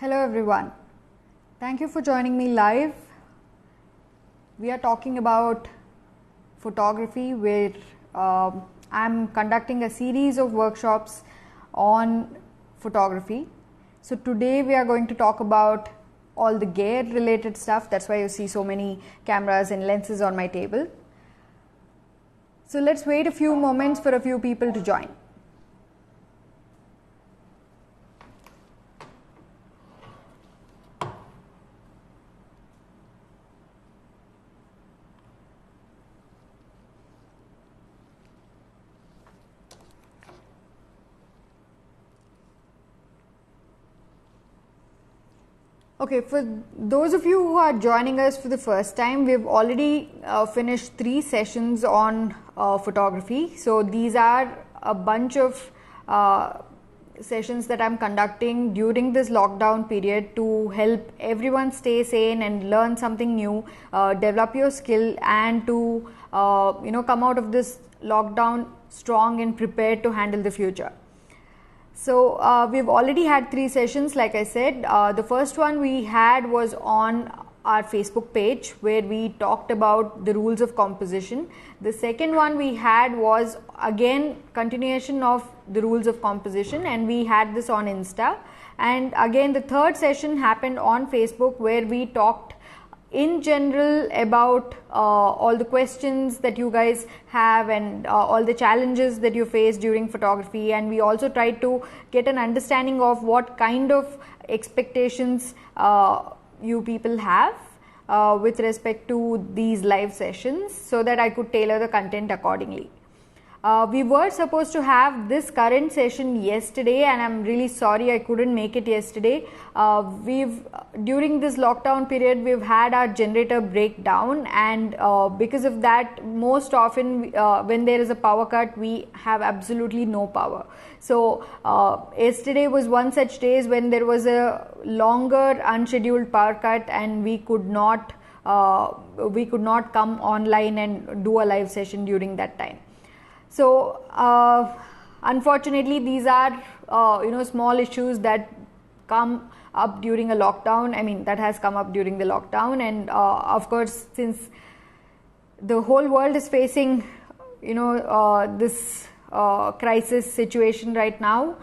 Hello everyone. Thank you for joining me live. We are talking about photography where I'm conducting a series of workshops on photography. So today we are going to talk about all the gear related stuff. That's why you see so many cameras and lenses on my table. So let's wait a few moments for a few people to join. Okay, for those of you who are joining us for the first time, we've already finished 3 sessions on photography. So these are a bunch of sessions that I'm conducting during this lockdown period to help everyone stay sane and learn something new, develop your skill, and to come out of this lockdown strong and prepared to handle the future. So we've already had 3 sessions, like I said. The first one we had was on our Facebook page where we talked about the rules of composition. The second one we had was again continuation of the rules of composition, and we had this on Insta. And again the third session happened on Facebook where we talked in general about all the questions that you guys have and all the challenges that you face during photography, and we also tried to get an understanding of what kind of expectations you people have with respect to these live sessions so that I could tailor the content accordingly. We were supposed to have this current session yesterday, and I'm really sorry I couldn't make it yesterday. During this lockdown period, we've had our generator breakdown, and because of that, most often when there is a power cut, we have absolutely no power. So yesterday was one such days when there was a longer unscheduled power cut, and we could not come online and do a live session during that time. So unfortunately these are small issues that come up during a lockdown. I mean, that has come up during the lockdown, and of course, since the whole world is facing this crisis situation right now,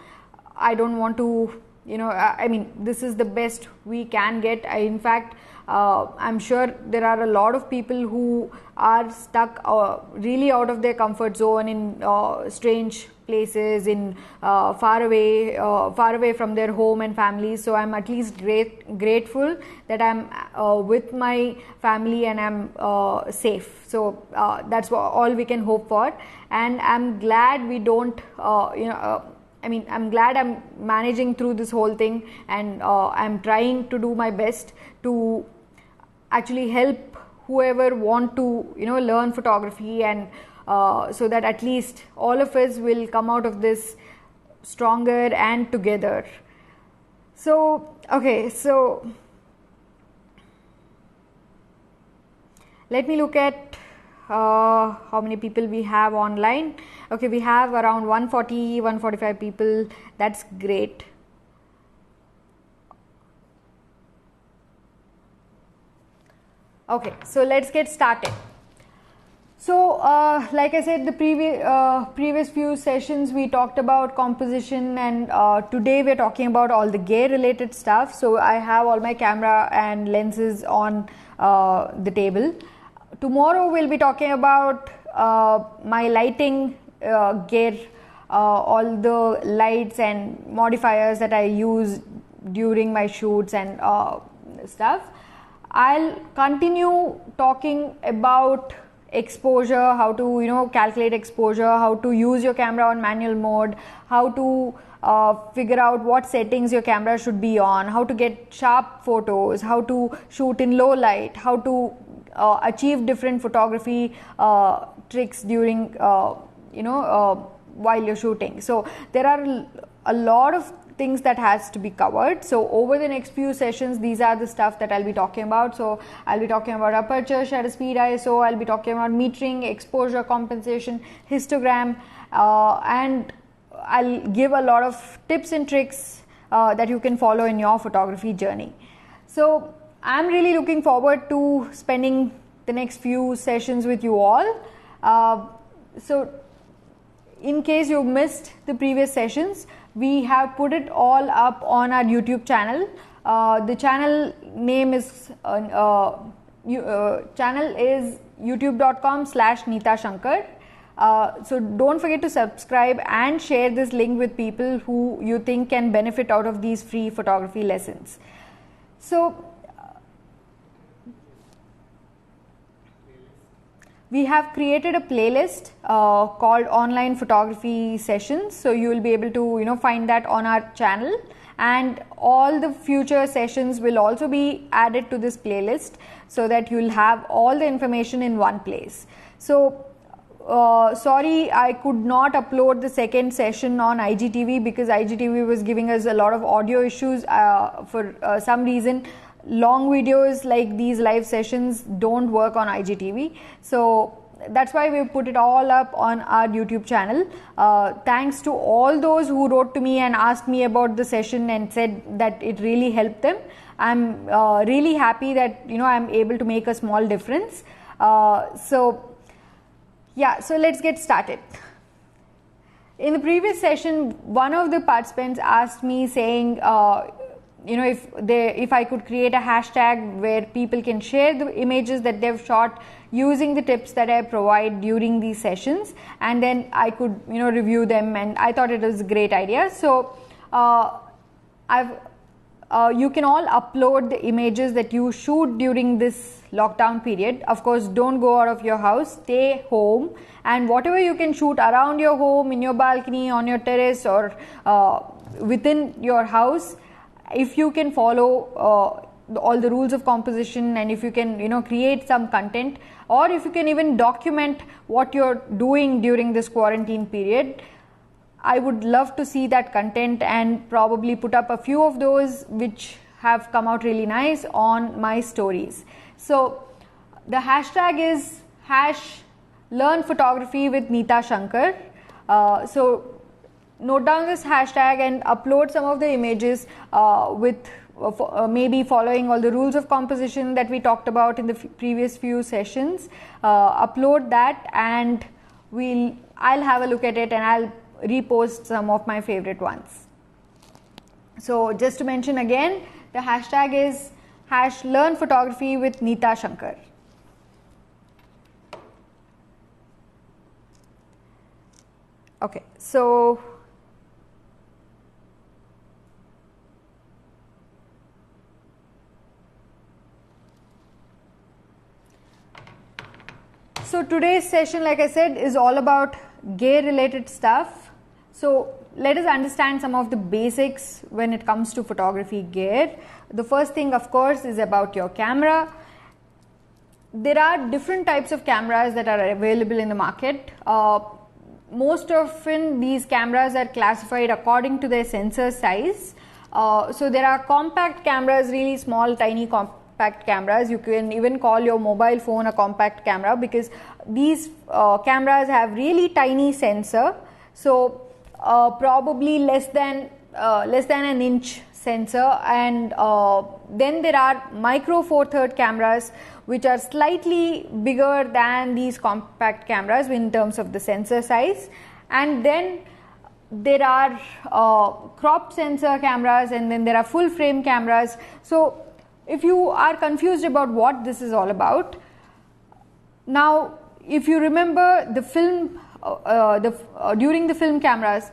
I don't want to this is the best we can get. In fact, I'm sure there are a lot of people who are stuck really out of their comfort zone in strange places, in far away from their home and families. So I'm at least grateful that I'm with my family and I'm safe. So that's all we can hope for, and I'm glad we don't I'm glad I'm managing through this whole thing, and I'm trying to do my best to actually help whoever want to learn photography, and so that at least all of us will come out of this stronger and together. So okay, so let me look at how many people we have online. Okay, we have around 145 people. That's great. Okay, so let's get started. So like I said, the previous few sessions we talked about composition, and today we're talking about all the gear related stuff. So I have all my camera and lenses on the table. Tomorrow we'll be talking about my lighting gear, all the lights and modifiers that I use during my shoots and stuff. I'll continue talking about exposure, how to calculate exposure, how to use your camera on manual mode, how to figure out what settings your camera should be on, how to get sharp photos, how to shoot in low light, how to achieve different photography tricks during while you're shooting. So there are a lot of things that has to be covered. So over the next few sessions, these are the stuff that I'll be talking about. So I'll be talking about aperture, shutter speed, ISO. I'll be talking about metering, exposure, compensation, histogram, and I'll give a lot of tips and tricks that you can follow in your photography journey. So I'm really looking forward to spending the next few sessions with you all. So in case you missed the previous sessions, we have put it all up on our YouTube channel. The channel name is youtube.com/NeetaShankar. So don't forget to subscribe and share this link with people who you think can benefit out of these free photography lessons. So we have created a playlist called Online Photography Sessions. So you will be able to find that on our channel, and all the future sessions will also be added to this playlist so that you will have all the information in one place. So sorry, I could not upload the second session on IGTV because IGTV was giving us a lot of audio issues for some reason. Long videos like these live sessions don't work on IGTV, so that's why we put it all up on our YouTube channel. Thanks to all those who wrote to me and asked me about the session and said that it really helped them. I'm really happy that I'm able to make a small difference. So let's get started. In the previous session, one of the participants asked me saying, if I could create a hashtag where people can share the images that they've shot using the tips that I provide during these sessions, and then I could review them, and I thought it was a great idea. So you can all upload the images that you shoot during this lockdown period. Of course, don't go out of your house, stay home, and whatever you can shoot around your home, in your balcony, on your terrace, or within your house, if you can follow all the rules of composition, and if you can create some content, or if you can even document what you're doing during this quarantine period, I would love to see that content and probably put up a few of those which have come out really nice on my stories. So the hashtag is #LearnPhotography with NeetaShankar. So note down this hashtag and upload some of the images with maybe following all the rules of composition that we talked about in the previous few sessions. Upload that, and I'll have a look at it, and I'll repost some of my favorite ones. So just to mention again, the hashtag is #LearnPhotography with NeetaShankar. Okay, so today's session, like I said, is all about gear related stuff. So let us understand some of the basics when it comes to photography gear. The first thing, of course, is about your camera. There are different types of cameras that are available in the market. Most often these cameras are classified according to their sensor size. So there are compact cameras, really small, tiny compact cameras. You can even call your mobile phone a compact camera because these cameras have really tiny sensor. So probably less than an inch sensor, and then there are micro Four Thirds cameras which are slightly bigger than these compact cameras in terms of the sensor size, and then there are crop sensor cameras, and then there are full frame cameras. So if you are confused about what this is all about, now if you remember the film, during the film cameras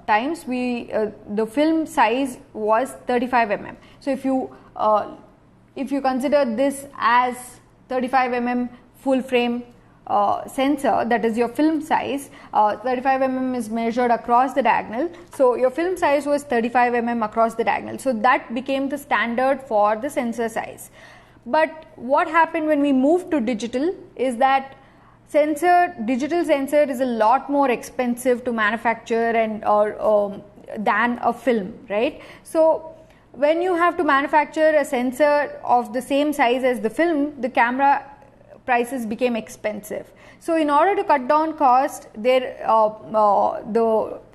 times, the film size was 35 mm. So if you consider this as 35 mm full frame sensor, that is your film size, 35 mm is measured across the diagonal. So your film size was 35 mm across the diagonal. So that became the standard for the sensor size. But what happened when we moved to digital is that digital sensor is a lot more expensive to manufacture and than a film, right? So when you have to manufacture a sensor of the same size as the film, the camera prices became expensive. So in order to cut down cost, the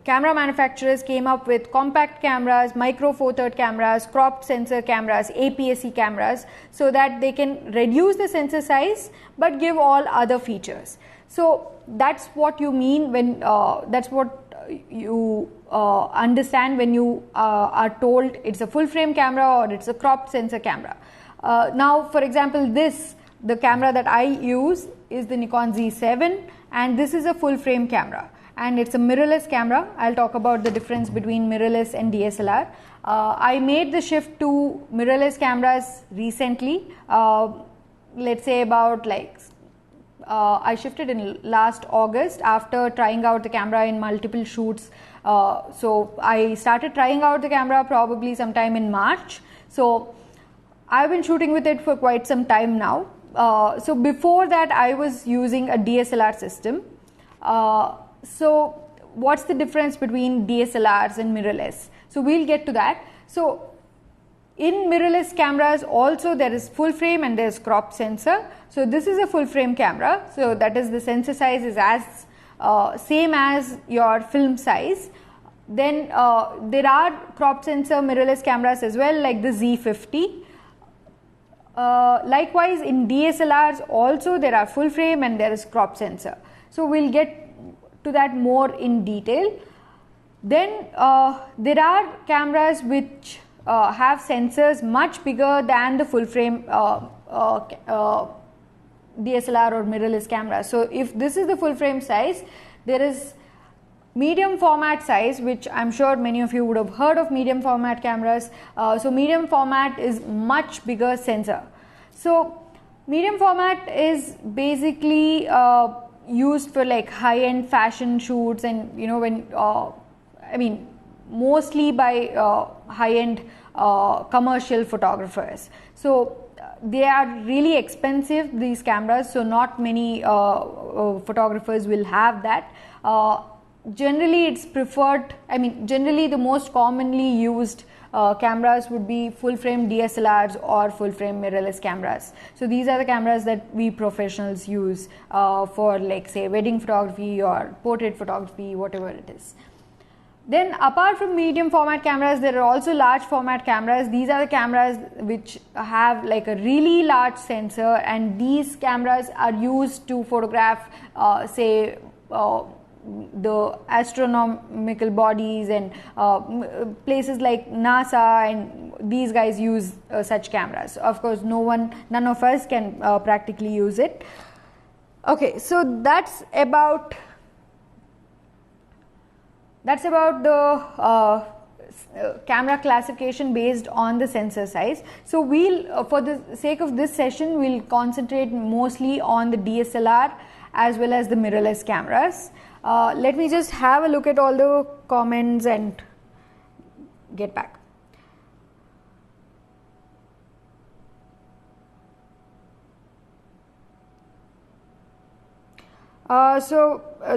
camera manufacturers came up with compact cameras, micro four third cameras, cropped sensor cameras, APS-C cameras, so that they can reduce the sensor size but give all other features. So that's what you mean when that's what you understand when you are told it's a full frame camera or it's a cropped sensor camera. Now, for example, the camera that I use is the Nikon Z7, and this is a full frame camera, and it's a mirrorless camera. I'll talk about the difference between mirrorless and DSLR. I made the shift to mirrorless cameras recently, let's say about I shifted in last August after trying out the camera in multiple shoots. So I started trying out the camera probably sometime in March. So I've been shooting with it for quite some time now. So before that I was using a DSLR system. So what's the difference between DSLRs and mirrorless? So we'll get to that. So in mirrorless cameras also there is full frame and there is crop sensor. So this is a full frame camera, so that is the sensor size is as same as your film size. Then there are crop sensor mirrorless cameras as well, like the Z50. Likewise in DSLRs also there are full frame and there is crop sensor. So we'll get to that more in detail. Then there are cameras which have sensors much bigger than the full frame DSLR or mirrorless camera. So if this is the full frame size, there is medium format size, which I'm sure many of you would have heard of medium format cameras. So medium format is much bigger sensor. So medium format is basically used for like high-end fashion shoots, and when I mean mostly by high-end commercial photographers. So they are really expensive, these cameras, so not many photographers will have that. Generally it's preferred, generally the most commonly used cameras would be full frame DSLRs or full frame mirrorless cameras. So these are the cameras that we professionals use for, like, say, wedding photography or portrait photography, whatever it is. Then apart from medium format cameras, there are also large format cameras. These are the cameras which have like a really large sensor, and these cameras are used to photograph say the astronomical bodies and places like NASA, and these guys use such cameras. Of course none of us can practically use it. Okay, so that's about the camera classification based on the sensor size. So we'll, for the sake of this session, we'll concentrate mostly on the DSLR as well as the mirrorless cameras. Let me just have a look at all the comments and get back.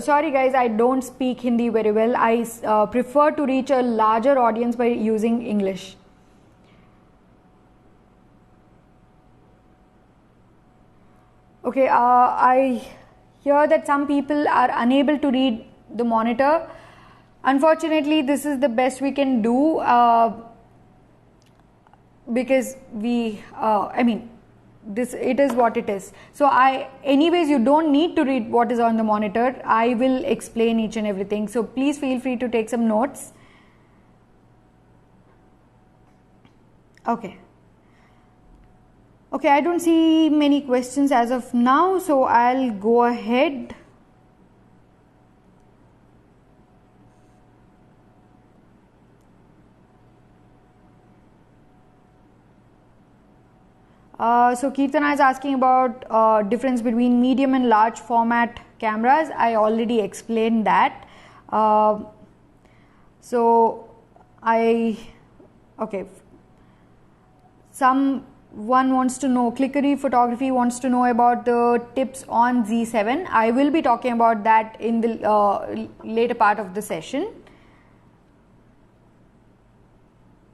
Sorry guys, I don't speak Hindi very well. I prefer to reach a larger audience by using English. Okay, I hear that some people are unable to read the monitor. Unfortunately, this is the best we can do because we, it is what it is. So anyways, you don't need to read what is on the monitor. I will explain each and everything. So please feel free to take some notes. Okay, I don't see many questions as of now, so I'll go ahead. So Kirtana is asking about difference between medium and large format cameras. I already explained that. Someone wants to know, Clickery Photography wants to know about the tips on Z7. I will be talking about that in the later part of the session.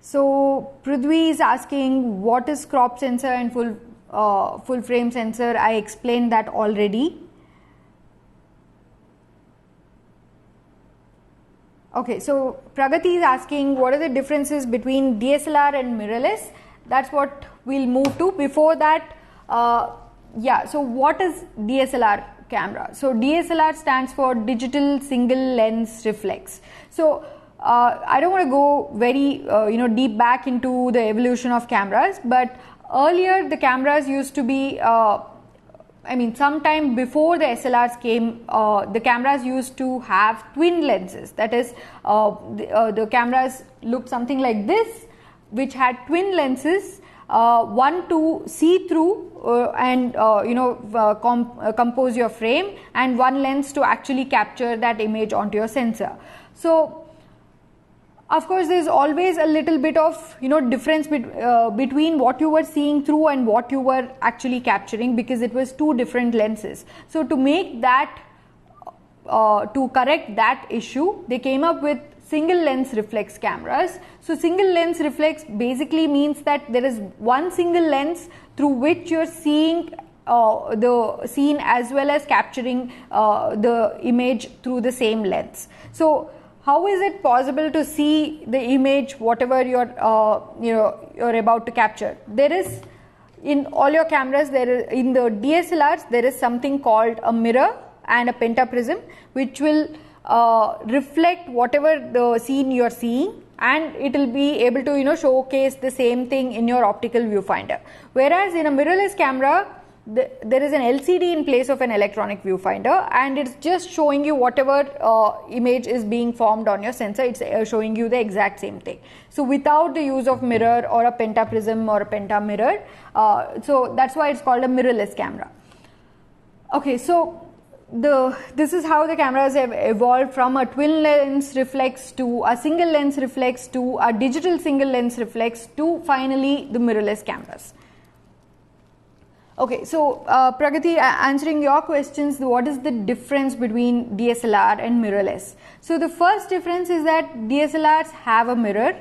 So Prithvi is asking what is crop sensor and full frame sensor. I explained that already. Okay, so Pragati is asking what are the differences between DSLR and mirrorless. That's what we'll move to. Before that, so what is DSLR camera? So DSLR stands for digital single lens reflex. So I don't want to go very deep back into the evolution of cameras, but earlier the cameras used to be sometime before the SLRs came, the cameras used to have twin lenses. That is, the cameras looked something like this, which had twin lenses, one to see through and compose your frame, and one lens to actually capture that image onto your sensor. So of course, there is always a little bit of difference between what you were seeing through and what you were actually capturing, because it was two different lenses. So to make that, to correct that issue, they came up with single lens reflex cameras. So single lens reflex basically means that there is one single lens through which you are seeing the scene as well as capturing the image through the same lens. So how is it possible to see the image, whatever you're about to capture? There is, in all your cameras, in the DSLRs, there is something called a mirror and a pentaprism, which will reflect whatever the scene you're seeing, and it will be able to showcase the same thing in your optical viewfinder. Whereas in a mirrorless camera, there is an LCD in place of an electronic viewfinder, and it's just showing you whatever image is being formed on your sensor. It's showing you the exact same thing. So without the use of mirror or a pentaprism or a pentamirror, so that's why it's called a mirrorless camera. Okay, so this is how the cameras have evolved from a twin lens reflex to a single lens reflex to a digital single lens reflex to finally the mirrorless cameras. Okay, so Pragati, answering your questions, what is the difference between DSLR and mirrorless? So the first difference is that DSLRs have a mirror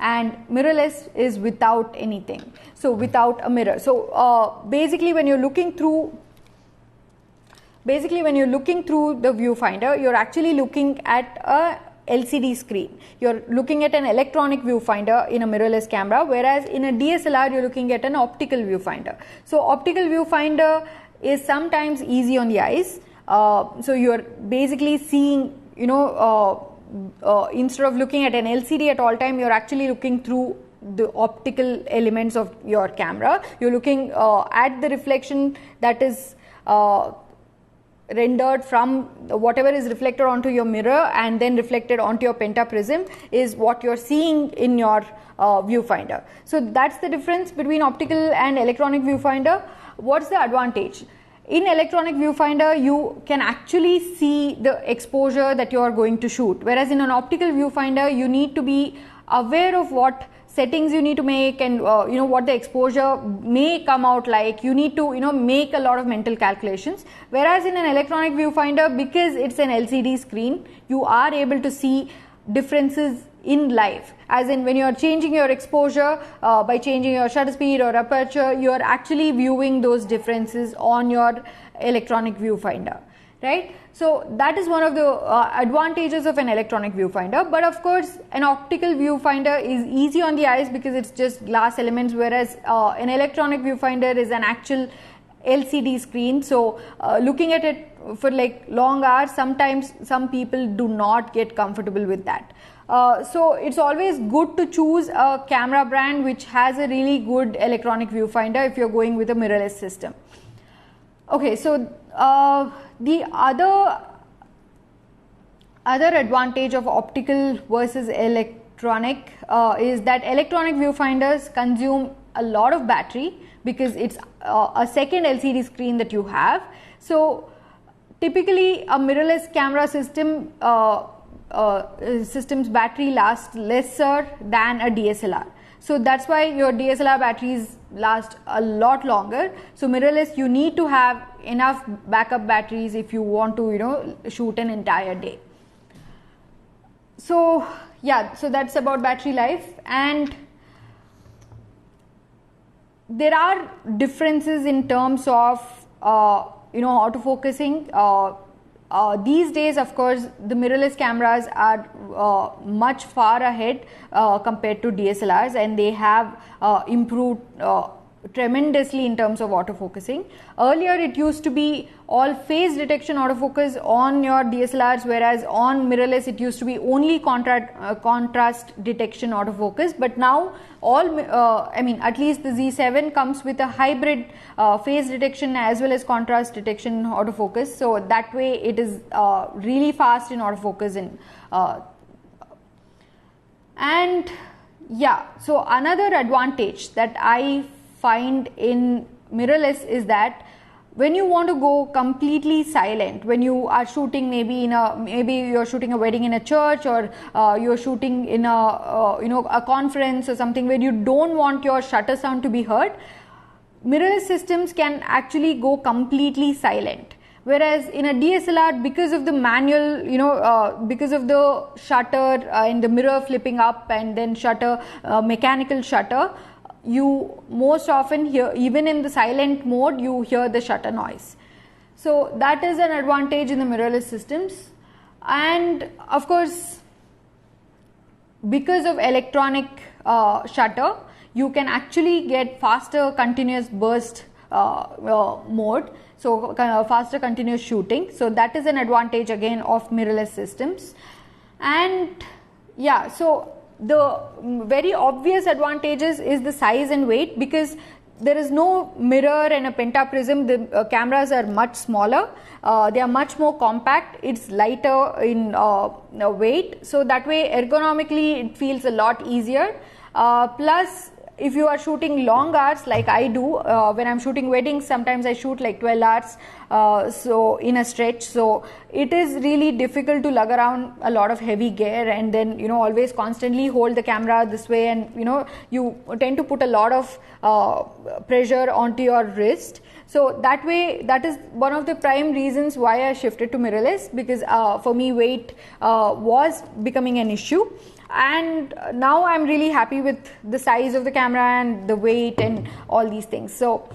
and mirrorless is without anything. So without a mirror. So basically when you're looking through the viewfinder, you're actually looking at a LCD screen. You're looking at an electronic viewfinder in a mirrorless camera, whereas in a DSLR you're looking at an optical viewfinder. So optical viewfinder is sometimes easy on the eyes. So you're basically seeing, instead of looking at an LCD at all time, you're actually looking through the optical elements of your camera. You're looking at the reflection that is rendered from whatever is reflected onto your mirror and then reflected onto your pentaprism is what you're seeing in your viewfinder. So that's the difference between optical and electronic viewfinder. What's the advantage? In electronic viewfinder, you can actually see the exposure that you are going to shoot, whereas in an optical viewfinder, you need to be aware of what settings you need to make and what the exposure may come out like. You need to make a lot of mental calculations, whereas in an electronic viewfinder, because it's an LCD screen, you are able to see differences in live, as in when you are changing your exposure by changing your shutter speed or aperture, you are actually viewing those differences on your electronic viewfinder, right? So that is one of the advantages of an electronic viewfinder. But of course, an optical viewfinder is easy on the eyes because it's just glass elements, whereas an electronic viewfinder is an actual LCD screen. So looking at it for like long hours, sometimes some people do not get comfortable with that. So it's always good to choose a camera brand which has a really good electronic viewfinder if you're going with a mirrorless system. Okay, so the other advantage of optical versus electronic is that electronic viewfinders consume a lot of battery because it's a second LCD screen that you have. So typically a mirrorless camera system's battery lasts lesser than a DSLR. So that's why your DSLR batteries last a lot longer. So mirrorless, you need to have enough backup batteries if you want to shoot an entire day. So yeah, so that's about battery life. And there are differences in terms of autofocusing. These days, of course, the mirrorless cameras are much far ahead compared to DSLRs, and they have improved tremendously in terms of autofocusing. Earlier it used to be all phase detection autofocus on your DSLRs, whereas on mirrorless it used to be only contrast detection autofocus. But now all at least the Z7 comes with a hybrid phase detection as well as contrast detection autofocus, so that way it is really fast in autofocus. And yeah, so another advantage that I find in mirrorless is that when you want to go completely silent, when you are shooting maybe you're shooting a wedding in a church, or you're shooting in a conference or something where you don't want your shutter sound to be heard, mirrorless systems can actually go completely silent. Whereas in a DSLR, because of the manual, because of the shutter and the mirror flipping up and then shutter, mechanical shutter, you most often hear, even in the silent mode, you hear the shutter noise. So that is an advantage in the mirrorless systems. And of course, because of electronic shutter, you can actually get faster continuous burst mode, so faster continuous shooting. So that is an advantage again of mirrorless systems. And yeah, so the very obvious advantages is the size and weight, because there is no mirror and a pentaprism. The cameras are much smaller, they are much more compact, it's lighter in weight, so that way ergonomically it feels a lot easier. Plus, if you are shooting long hours like I do, when I'm shooting weddings, sometimes I shoot like 12 hours so in a stretch, so it is really difficult to lug around a lot of heavy gear and then always constantly hold the camera this way, and you tend to put a lot of pressure onto your wrist. So that way, that is one of the prime reasons why I shifted to mirrorless, because for me weight was becoming an issue. And now I'm really happy with the size of the camera and the weight and all these things. So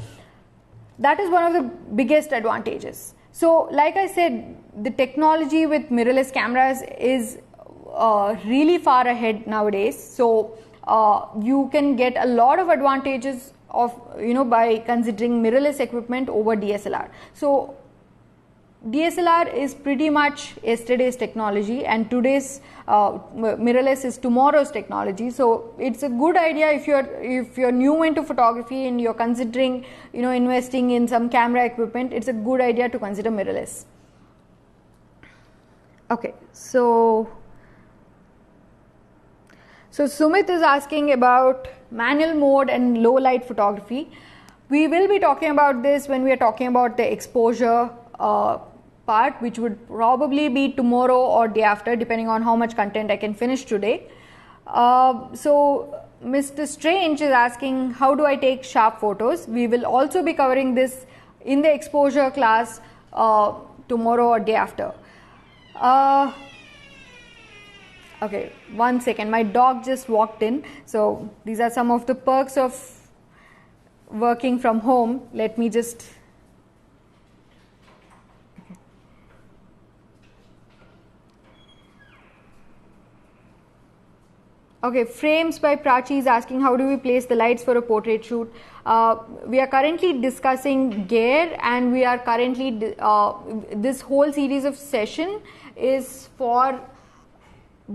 that is one of the biggest advantages. So like I said, the technology with mirrorless cameras is really far ahead nowadays. So you can get a lot of advantages of by considering mirrorless equipment over DSLR. So DSLR is pretty much yesterday's technology, and today's mirrorless is tomorrow's technology. So it's a good idea if you're new into photography and you're considering investing in some camera equipment. It's a good idea to consider mirrorless. Okay, so Sumit is asking about manual mode and low light photography. We will be talking about this when we are talking about the exposure part, which would probably be tomorrow or day after, depending on how much content I can finish today. So Mr. Strange is asking, how do I take sharp photos? We will also be covering this in the exposure class tomorrow or day after. Okay, 1 second, my dog just walked in. So these are some of the perks of working from home. Let me just Okay, Frames by Prachi is asking, how do we place the lights for a portrait shoot? We are currently discussing gear, and we are currently this whole series of session is for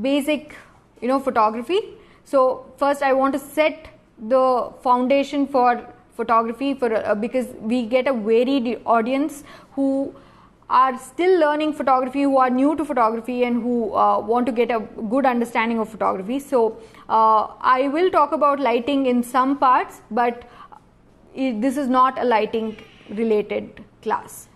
basic photography. So first I want to set the foundation for photography because we get a varied audience who are still learning photography, who are new to photography, and who want to get a good understanding of photography. So I will talk about lighting in some parts, but this is not a lighting related class.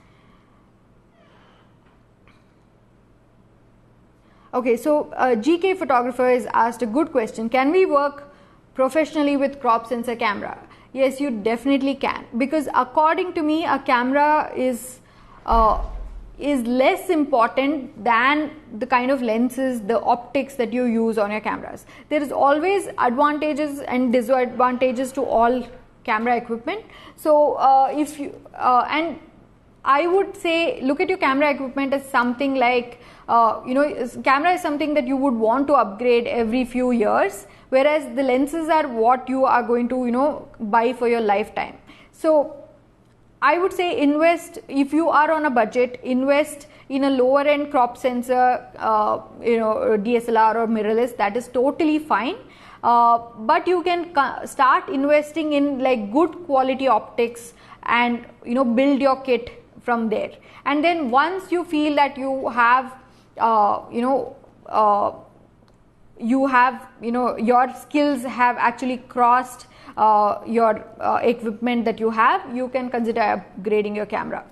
Okay, so GK Photographer is asked a good question. Can we work professionally with crop sensor camera? Yes, you definitely can, because according to me, a camera is less important than the kind of lenses, the optics that you use on your cameras. There is always advantages and disadvantages to all camera equipment. So if you and I would say look at your camera equipment as something like, camera is something that you would want to upgrade every few years, whereas the lenses are what you are going to, buy for your lifetime. So I would say invest, if you are on a budget, invest in a lower end crop sensor, DSLR or mirrorless. That is totally fine. But you can start investing in like good quality optics and build your kit from there. And then once you feel that you have your skills have actually crossed your equipment that you have, you can consider upgrading your camera.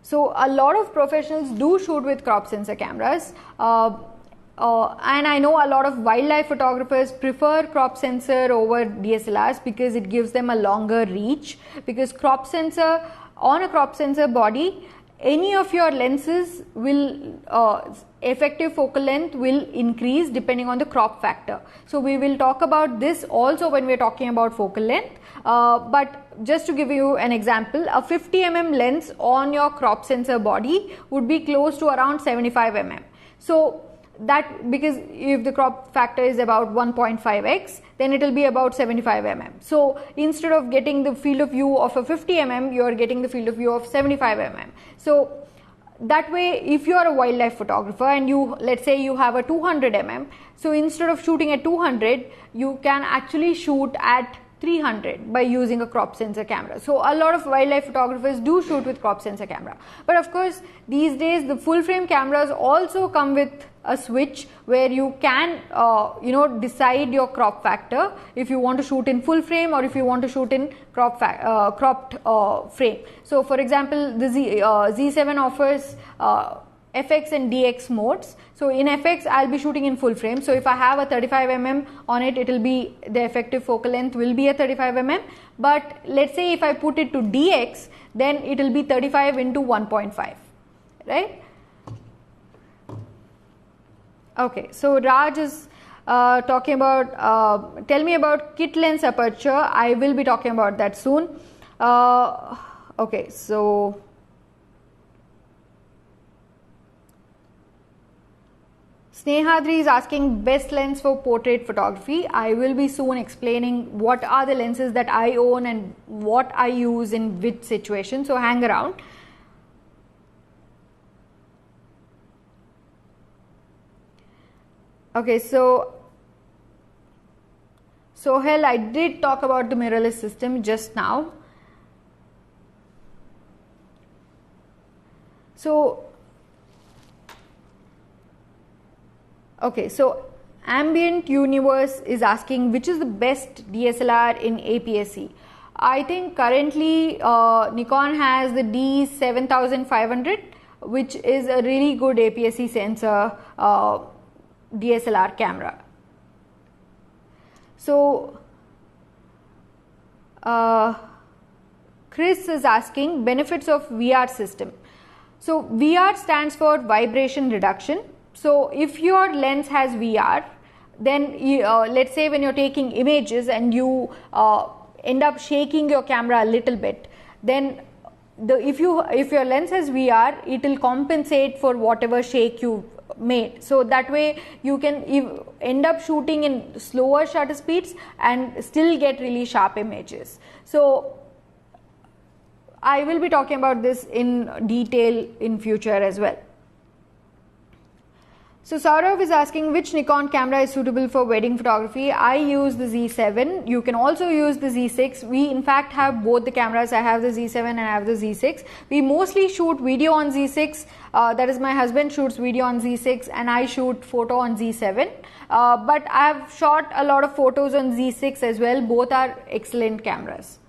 So a lot of professionals do shoot with crop sensor cameras, and I know a lot of wildlife photographers prefer crop sensor over DSLRs because it gives them a longer reach, because on a crop sensor body, any of your lenses will effective focal length will increase depending on the crop factor. So we will talk about this also when we are talking about focal length, but just to give you an example, a 50 mm lens on your crop sensor body would be close to around 75 mm. So that, because if the crop factor is about 1.5x, then it will be about 75 mm. So instead of getting the field of view of a 50 mm, you are getting the field of view of 75 mm. So that way, if you are a wildlife photographer and let's say you have a 200 mm, so instead of shooting at 200, you can actually shoot at 300 by using a crop sensor camera. So a lot of wildlife photographers do shoot with crop sensor camera. But of course, these days the full frame cameras also come with a switch where you can decide your crop factor if you want to shoot in full frame or if you want to shoot in cropped frame. So for example, the Z7 offers FX and DX modes. So in FX, I'll be shooting in full frame. So if I have a 35 mm on it, it will be, the effective focal length will be a 35 mm. But let's say if I put it to DX, then it will be 35 into 1.5, right? Okay, so Raj is talking about, tell me about kit lens aperture. I will be talking about that soon. Okay, so Snehadri is asking best lens for portrait photography. I will be soon explaining what are the lenses that I own and what I use in which situation, so hang around. Okay, so Sohail, I did talk about the mirrorless system just now. So okay, so Ambient Universe is asking which is the best DSLR in APS-C. I think currently Nikon has the D7500, which is a really good APS-C sensor DSLR camera. So Chris is asking benefits of VR system. So VR stands for vibration reduction. So if your lens has VR, then let's say when you're taking images and you end up shaking your camera a little bit, then if your lens has VR, it will compensate for whatever shake you made. So that way you can end up shooting in slower shutter speeds and still get really sharp images. So I will be talking about this in detail in future as well. So Saurav is asking which Nikon camera is suitable for wedding photography. I use the Z7. You can also use the Z6. We in fact have both the cameras. I have the Z7 and I have the Z6. We mostly shoot video on Z6. That is, my husband shoots video on Z6 and I shoot photo on Z7. But I have shot a lot of photos on Z6 as well. Both are excellent cameras.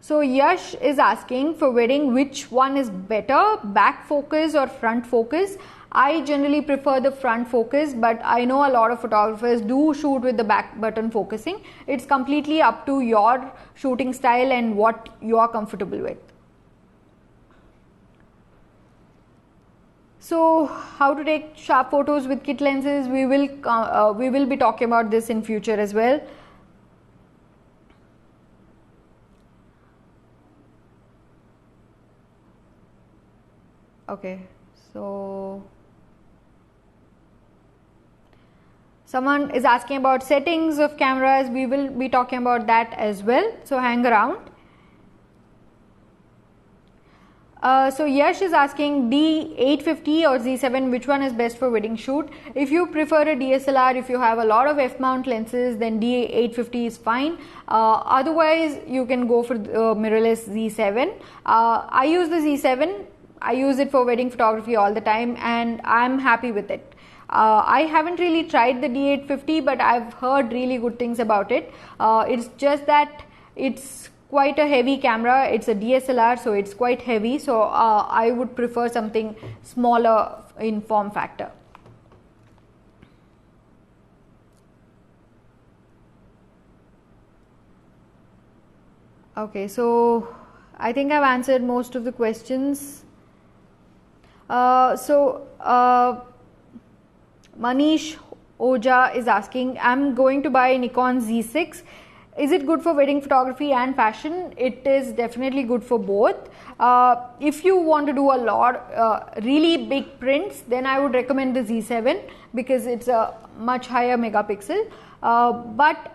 So Yash is asking for wedding which one is better, back focus or front focus. I generally prefer the front focus, but I know a lot of photographers do shoot with the back button focusing. It's completely up to your shooting style and what you are comfortable with. So how to take sharp photos with kit lenses, we will be talking about this in future as well. Okay, so someone is asking about settings of cameras. We will be talking about that as well, so hang around. So Yash is asking D850 or Z7, which one is best for wedding shoot? If you prefer a DSLR, if you have a lot of f-mount lenses, then D850 is fine. Otherwise, you can go for mirrorless Z7. I use the Z7. I use it for wedding photography all the time, and I'm happy with it. I haven't really tried the D850, but I've heard really good things about it. It's just that it's quite a heavy camera. It's a DSLR, so it's quite heavy. So I would prefer something smaller in form factor. Okay, so I think I've answered most of the questions. Manish Oja is asking, I'm going to buy Nikon Z6. Is it good for wedding photography and fashion? It is definitely good for both. If you want to do a lot, really big prints, then I would recommend the Z7 because it's a much higher megapixel. But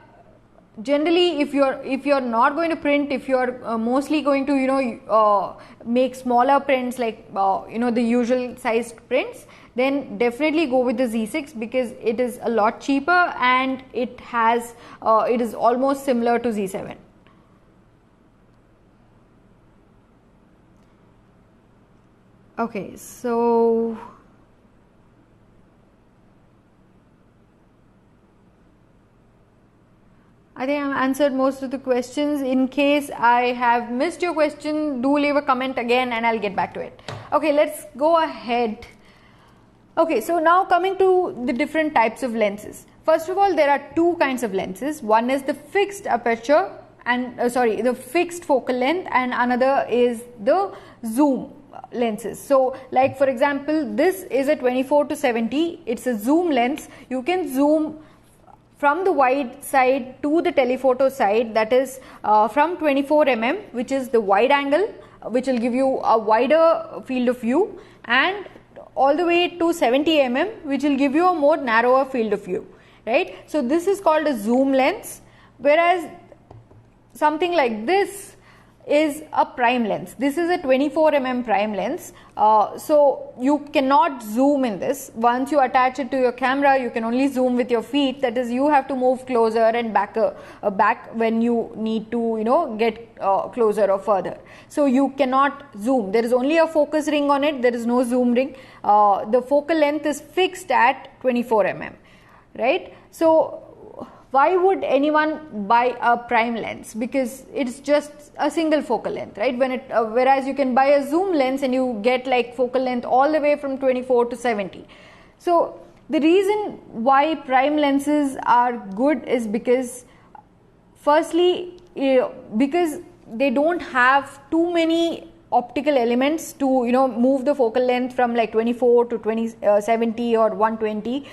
generally, if you're not going to print, if you're mostly going to make smaller prints like the usual sized prints, then definitely go with the Z6 because it is a lot cheaper and it is almost similar to Z7. Okay, so I think I've answered most of the questions. In case I have missed your question, do leave a comment again and I'll get back to it. Okay, let's go ahead. Okay, so now coming to the different types of lenses. First of all, there are two kinds of lenses. One is the fixed aperture and the fixed focal length, and another is the zoom lenses. So like for example, this is a 24-70. It's a zoom lens. You can zoom from the wide side to the telephoto side, that is from 24 mm, which is the wide angle, which will give you a wider field of view, and all the way to 70 mm, which will give you a more narrower field of view, right? So this is called a zoom lens, whereas something like this is a prime lens. This is a 24 mm prime lens. So you cannot zoom in this. Once you attach it to your camera, you can only zoom with your feet. That is, you have to move closer and back when you need to get closer or further. So you cannot zoom. There is only a focus ring on it. There is no zoom ring. The focal length is fixed at 24 mm, right? So why would anyone buy a prime lens? Because it's just a single focal length, right? Whereas you can buy a zoom lens and you get like focal length all the way from 24 to 70. So the reason why prime lenses are good is because, firstly, because they don't have too many optical elements to move the focal length from like 24 to 70 or 120.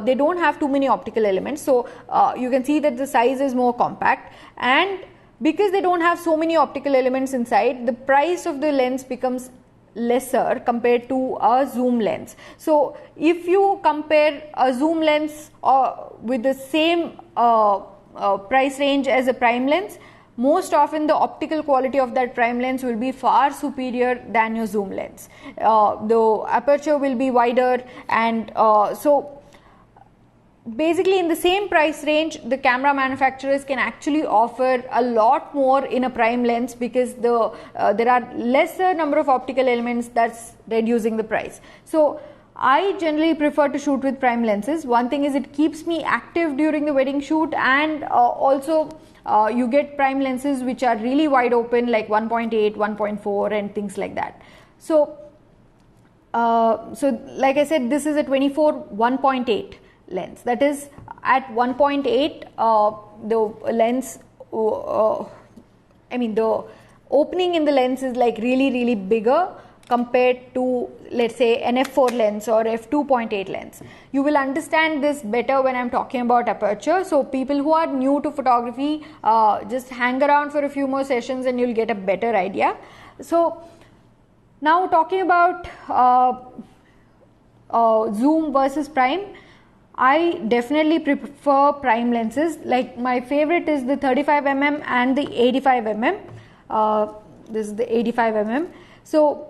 They don't have too many optical elements, so you can see that the size is more compact, and because they don't have so many optical elements inside, the price of the lens becomes lesser compared to a zoom lens. So if you compare a zoom lens with the same price range as a prime lens, most often the optical quality of that prime lens will be far superior than your zoom lens. The aperture will be wider, and so basically in the same price range, the camera manufacturers can actually offer a lot more in a prime lens because there are lesser number of optical elements, that's reducing the price. So I generally prefer to shoot with prime lenses. One thing is it keeps me active during the wedding shoot, and also you get prime lenses which are really wide open, like 1.8, 1.4 and things like that. So like I said, this is a 24 1.8 lens. That is, at 1.8 the lens, the opening in the lens is like really bigger, compared to, let's say, an f4 lens or f2.8 lens. You will understand this better when I'm talking about aperture. So people who are new to photography, just hang around for a few more sessions and you'll get a better idea. So now talking about zoom versus prime, I definitely prefer prime lenses. Like my favorite is the 35mm and the 85mm. This is the 85mm. So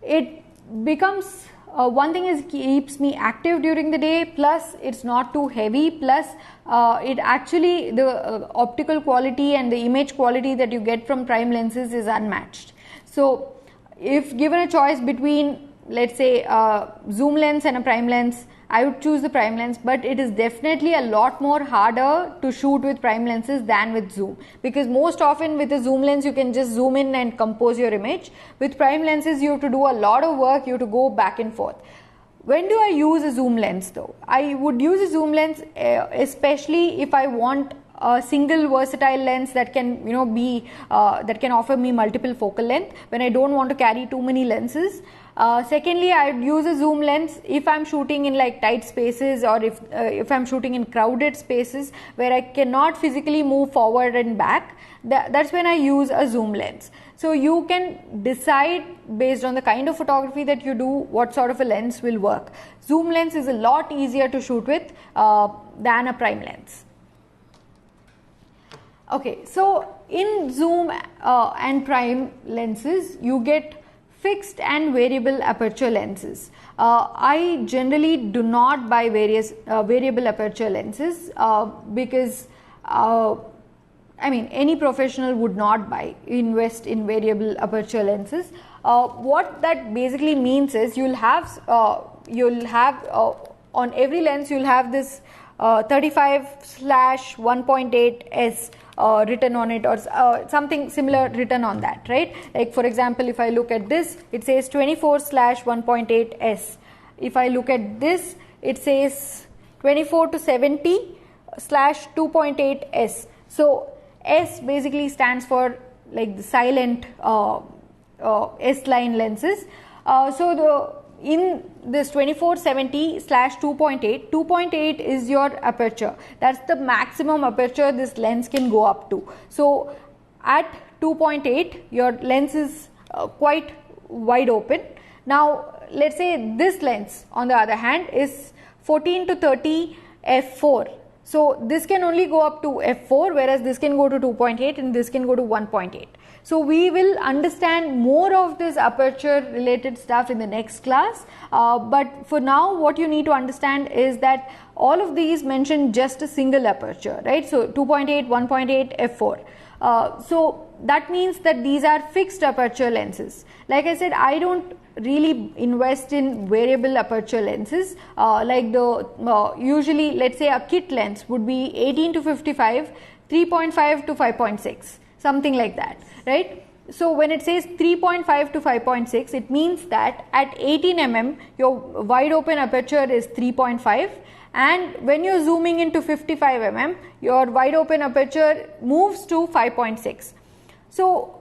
it becomes one thing is keeps me active during the day, plus it's not too heavy, plus it actually the optical quality and the image quality that you get from prime lenses is unmatched. So if given a choice between, let's say, a zoom lens and a prime lens, I would choose the prime lens, but it is definitely a lot more harder to shoot with prime lenses than with zoom, because most often with a zoom lens you can just zoom in and compose your image. With prime lenses you have to do a lot of work, you have to go back and forth. When do I use a zoom lens though? I would use a zoom lens especially if I want a single versatile lens that can be that can offer me multiple focal length when I don't want to carry too many lenses. Secondly, I would use a zoom lens if I'm shooting in like tight spaces, or if I'm shooting in crowded spaces where I cannot physically move forward and back. That's when I use a zoom lens. So you can decide based on the kind of photography that you do what sort of a lens will work. Zoom lens is a lot easier to shoot with than a prime lens. Okay, so in zoom and prime lenses you get fixed and variable aperture lenses. I generally do not buy variable aperture lenses because any professional would not invest in variable aperture lenses. What that basically means is you'll have on every lens you'll have this 35/1.8s written on it, or something similar written on that, right? Like for example, if I look at this, it says 24/1.8s. If I look at this, it says 24-70/2.8s. So S basically stands for like the silent S-line lenses. In this 24-70/2.8, 2.8 is your aperture. That's the maximum aperture this lens can go up to. So at 2.8 your lens is quite wide open. Now let's say this lens on the other hand is 14-30 f4. So this can only go up to f4, whereas this can go to 2.8 and this can go to 1.8. So we will understand more of this aperture related stuff in the next class, but for now what you need to understand is that all of these mention just a single aperture, right? So 2.8, 1.8, f4. So that means that these are fixed aperture lenses. Like I said, I don't really invest in variable aperture lenses. Usually, let's say a kit lens would be 18-55, 3.5-5.6, something like that, right? So when it says 3.5-5.6, it means that at 18 mm your wide open aperture is 3.5, and when you're zooming into 55 mm your wide open aperture moves to 5.6. So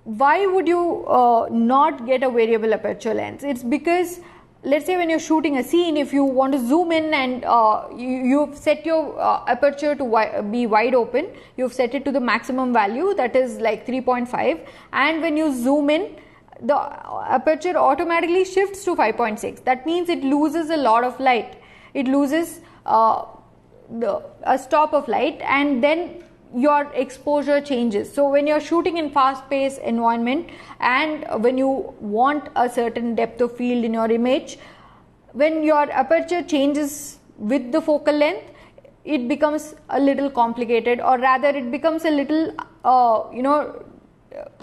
why would you not get a variable aperture lens? It's because, let's say when you're shooting a scene, if you want to zoom in and you've set your aperture to be wide open, you've set it to the maximum value, that is like 3.5, and when you zoom in, the aperture automatically shifts to 5.6. That means it loses a lot of light. It loses a stop of light, and then your exposure changes. So when you're shooting in fast-paced environment and when you want a certain depth of field in your image, when your aperture changes with the focal length, it becomes a little complicated, or rather it becomes a little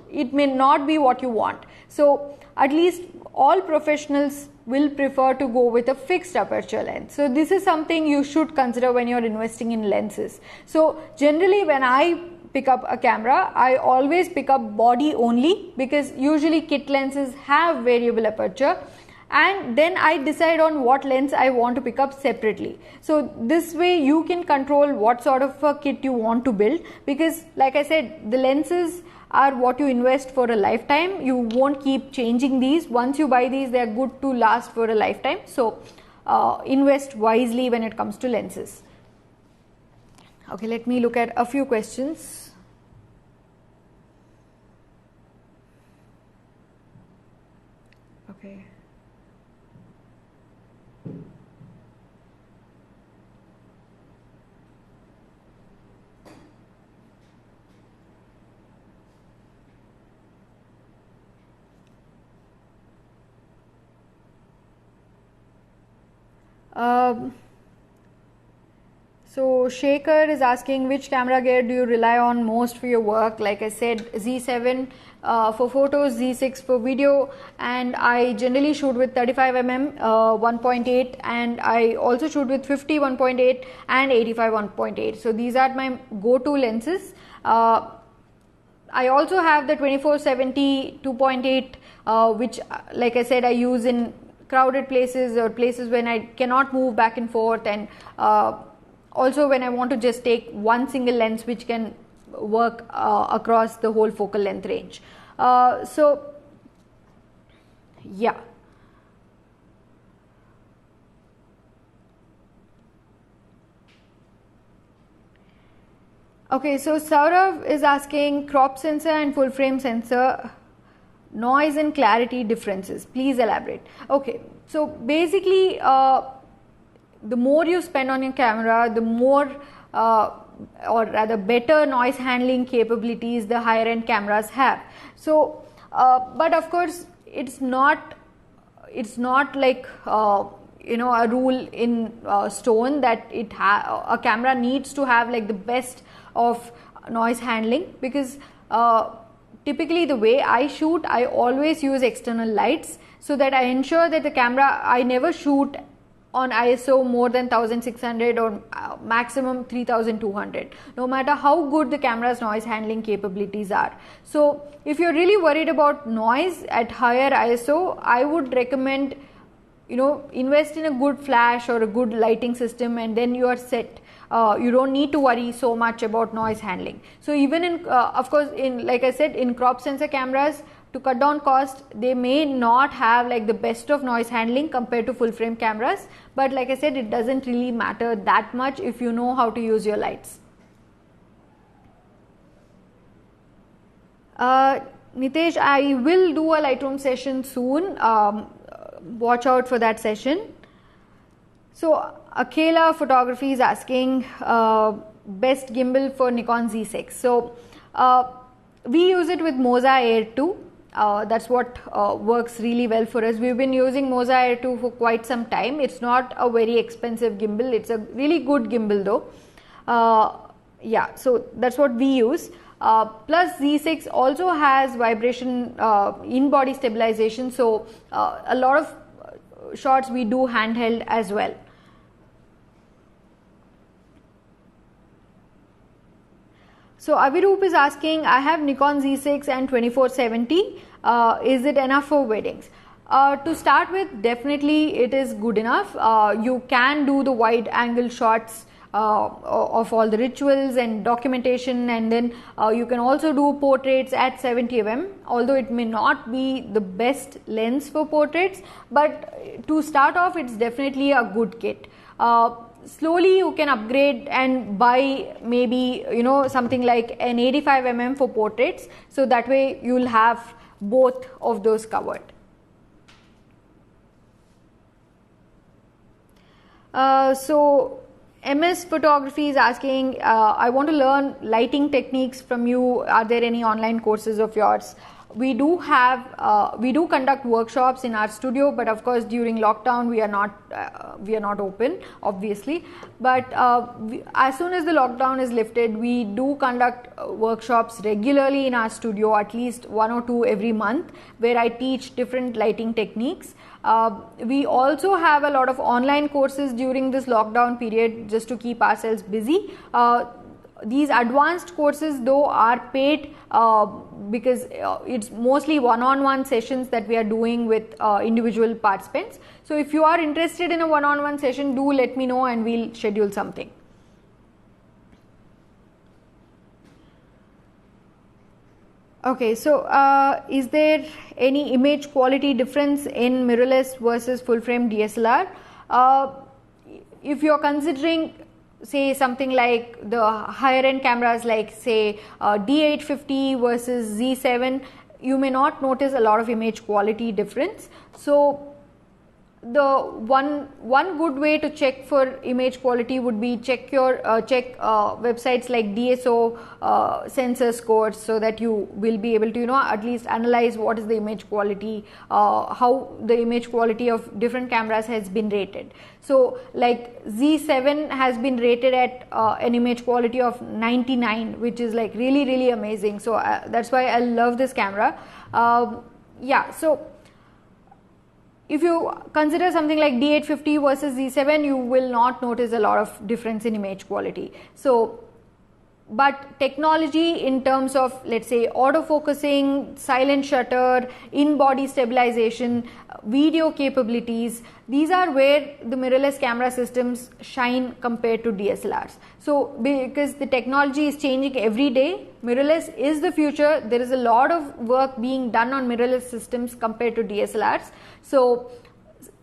it may not be what you want. So at least all professionals will prefer to go with a fixed aperture lens. So this is something you should consider when you're investing in lenses. So generally when I pick up a camera, I always pick up body only, because usually kit lenses have variable aperture, and then I decide on what lens I want to pick up separately. So this way you can control what sort of a kit you want to build, because like I said, the lenses are what you invest for a lifetime. You won't keep changing these. Once you buy these, they are good to last for a lifetime. So invest wisely when it comes to lenses. Okay, let me look at a few questions. Okay. So Shaker is asking, which camera gear do you rely on most for your work? Like I said, Z7 for photos, Z6 for video, and I generally shoot with 35mm 1.8, and I also shoot with 50 1.8 and 85 1.8. So these are my go-to lenses. I also have the 24-70 2.8 which, like I said, I use in crowded places or places when I cannot move back and forth, and also when I want to just take one single lens which can work across the whole focal length range. So yeah. Okay, so Saurav is asking, crop sensor and full frame sensor, noise and clarity differences, please elaborate. Okay, so basically the more you spend on your camera, the more or rather better noise handling capabilities the higher end cameras have. So but of course it's not like you know, a rule in stone that a camera needs to have like the best of noise handling, because typically the way I shoot, I always use external lights so that I ensure that the camera, I never shoot on ISO more than 1600 or maximum 3200, no matter how good the camera's noise handling capabilities are. So if you're really worried about noise at higher ISO, I would recommend, you know, invest in a good flash or a good lighting system, and then you are set. You don't need to worry so much about noise handling. So even in of course, in, like I said, in crop sensor cameras, to cut down cost, they may not have like the best of noise handling compared to full frame cameras, but like I said, it doesn't really matter that much if you know how to use your lights. Nitesh, I will do a Lightroom session soon. Watch out for that session. So Akela Photography is asking best gimbal for Nikon Z6. So we use it with Moza Air 2. That's what works really well for us. We've been using Moza Air 2 for quite some time. It's not a very expensive gimbal. It's a really good gimbal though. Yeah, so that's what we use. Plus Z6 also has vibration in-body stabilization. So a lot of shots we do handheld as well. So Aviroop is asking, I have Nikon Z6 and 24-70. Is it enough for weddings? To start with, definitely it is good enough. You can do the wide angle shots of all the rituals and documentation, and then you can also do portraits at 70mm, although it may not be the best lens for portraits, but to start off, it's definitely a good kit. Slowly you can upgrade and buy maybe, you know, something like an 85mm for portraits, so that way you'll have both of those covered. So MS Photography is asking, I want to learn lighting techniques from you. Are there any online courses of yours? We do conduct workshops in our studio, but of course during lockdown we are not open, obviously. But as soon as the lockdown is lifted, we do conduct workshops regularly in our studio, at least 1 or 2 every month, where I teach different lighting techniques. We also have a lot of online courses during this lockdown period, just to keep ourselves busy. These advanced courses though are paid because it's mostly one-on-one sessions that we are doing with individual participants. So if you are interested in a one-on-one session, do let me know and we'll schedule something. Okay, so is there any image quality difference in mirrorless versus full frame DSLR? If you're considering say something like the higher end cameras like say D850 versus Z7, you may not notice a lot of image quality difference. So the one good way to check for image quality would be check websites like DSO sensor scores, so that you will be able to at least analyze what is the image quality, how the image quality of different cameras has been rated. So like Z7 has been rated at an image quality of 99, which is like really amazing. So that's why I love this camera. Yeah, so if you consider something like D850 versus Z7, you will not notice a lot of difference in image quality. So, but technology in terms of, let's say, autofocusing, silent shutter, in-body stabilization, video capabilities, these are where the mirrorless camera systems shine compared to DSLRs. So because the technology is changing every day, mirrorless is the future. There is a lot of work being done on mirrorless systems compared to DSLRs. So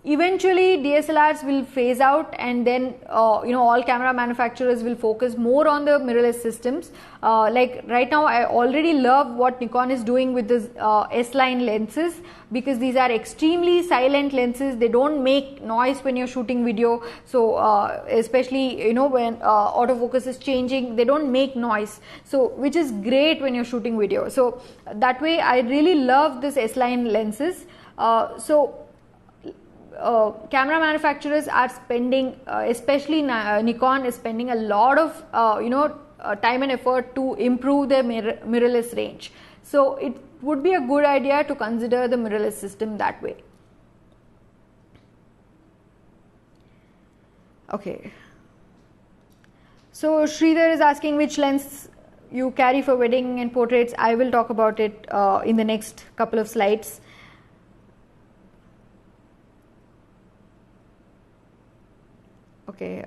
eventually DSLRs will phase out, and then all camera manufacturers will focus more on the mirrorless systems. Like right now, I already love what Nikon is doing with this S-line lenses, because these are extremely silent lenses. They don't make noise when you're shooting video. So especially when autofocus is changing, they don't make noise. So which is great when you're shooting video. So that way, I really love this S-line lenses. Camera manufacturers are spending, especially Nikon is spending a lot of time and effort to improve their mirrorless range. So it would be a good idea to consider the mirrorless system that way. Okay. So Sridhar is asking which lens you carry for wedding and portraits. I will talk about it in the next couple of slides. Okay.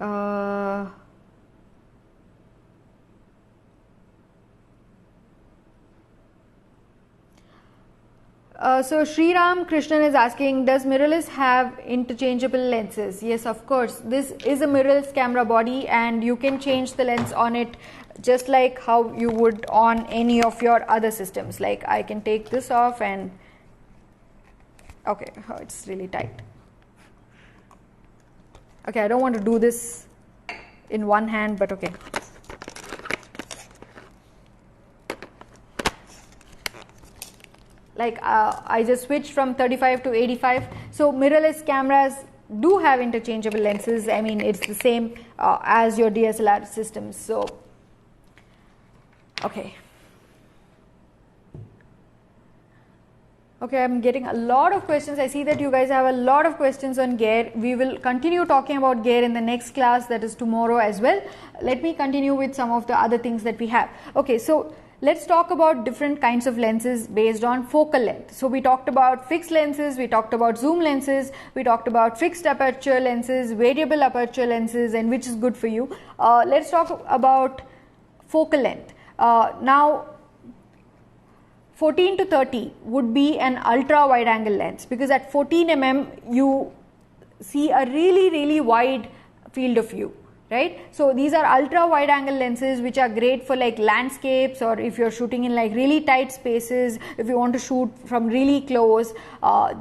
So Sriram Krishnan is asking, does mirrorless have interchangeable lenses? Yes, of course. This is a mirrorless camera body, and you can change the lens on it just like how you would on any of your other systems. Like I can take this off and okay, it's really tight. Okay, I don't want to do this in one hand, but okay. Like I just switched from 35 to 85. So mirrorless cameras do have interchangeable lenses. I mean, it's the same as your DSLR systems. So, okay. Okay, I'm getting a lot of questions. I see that you guys have a lot of questions on gear. We will continue talking about gear in the next class, that is tomorrow as well. Let me continue with some of the other things that we have. Okay, so let's talk about different kinds of lenses based on focal length. So we talked about fixed lenses, we talked about zoom lenses, we talked about fixed aperture lenses, variable aperture lenses, and which is good for you. Let's talk about focal length. Now, 14 to 30 would be an ultra wide angle lens, because at 14 mm you see a really wide field of view, right? So these are ultra wide angle lenses which are great for like landscapes, or if you're shooting in like really tight spaces, if you want to shoot from really close,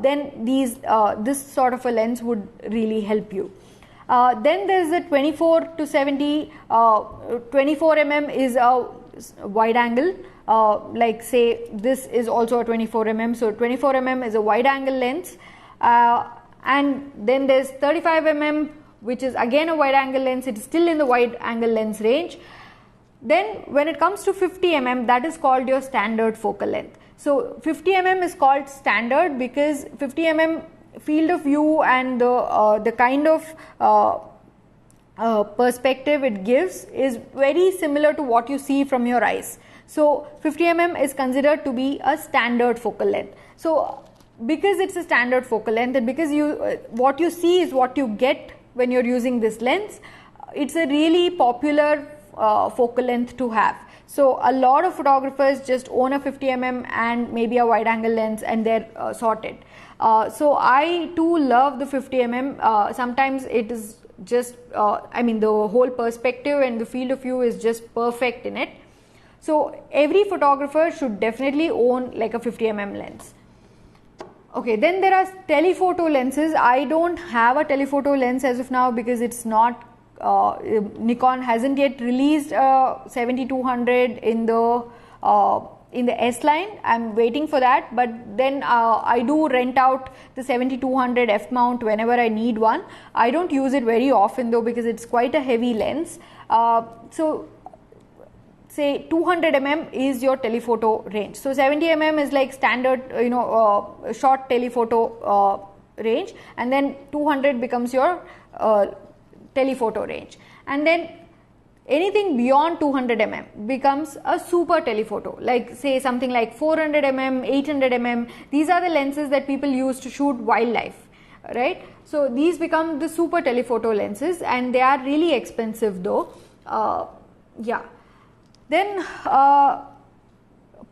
then this sort of a lens would really help you. Then there's the 24 to 70. 24 mm is a wide angle. Like say this is also a 24 mm, so 24 mm is a wide angle lens, and then there's 35 mm, which is again a wide angle lens. It is still in the wide angle lens range. Then when it comes to 50 mm, that is called your standard focal length. So 50 mm is called standard because 50 mm field of view and the kind of perspective it gives is very similar to what you see from your eyes. So 50 mm is considered to be a standard focal length. So because it's a standard focal length, and because what you see is what you get when you're using this lens, it's a really popular focal length to have. So a lot of photographers just own a 50mm and maybe a wide angle lens and they're sorted. So I too love the 50mm. Sometimes it is just, I mean, the whole perspective and the field of view is just perfect in it. So every photographer should definitely own like a 50mm lens. Okay, then there are telephoto lenses. I don't have a telephoto lens as of now because it's not, Nikon hasn't yet released 7200 in the S line. I'm waiting for that, but then I do rent out the 7200 f mount whenever I need one. I don't use it very often though because it's quite a heavy lens. So say 200mm is your telephoto range. So 70mm is like standard, short telephoto range, and then 200 becomes your telephoto range, and then anything beyond 200mm becomes a super telephoto, like say something like 400mm, 800mm. These are the lenses that people use to shoot wildlife, right? So these become the super telephoto lenses, and they are really expensive though. Yeah. Then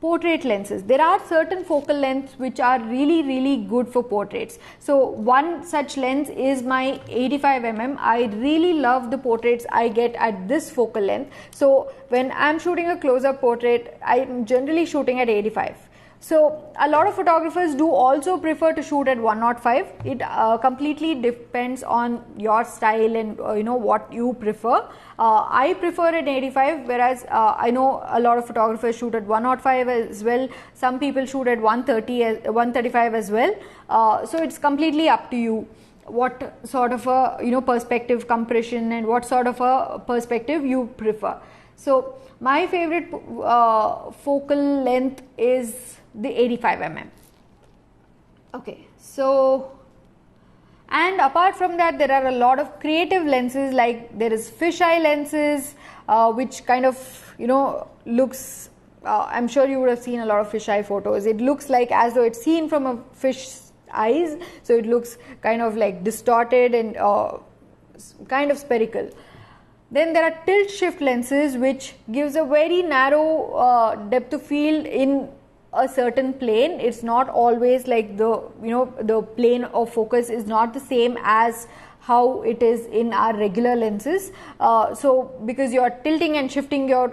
portrait lenses. There are certain focal lengths which are really good for portraits. So one such lens is my 85mm. I really love the portraits I get at this focal length. So when I'm shooting a close-up portrait, I'm generally shooting at 85. So a lot of photographers do also prefer to shoot at 105. It completely depends on your style and what you prefer. I prefer at 85, whereas I know a lot of photographers shoot at 105 as well. Some people shoot at 130, 135 as well. So it's completely up to you what sort of a perspective compression and what sort of a perspective you prefer. So my favorite focal length is the 85mm. Okay, so, and apart from that, there are a lot of creative lenses, like there is fisheye lenses, which kind of looks, I'm sure you would have seen a lot of fisheye photos. It looks like as though it's seen from a fish's eyes, so it looks kind of like distorted and kind of spherical. Then there are tilt shift lenses, which gives a very narrow depth of field in a certain plane. It's not always like the plane of focus is not the same as how it is in our regular lenses. So because you are tilting and shifting your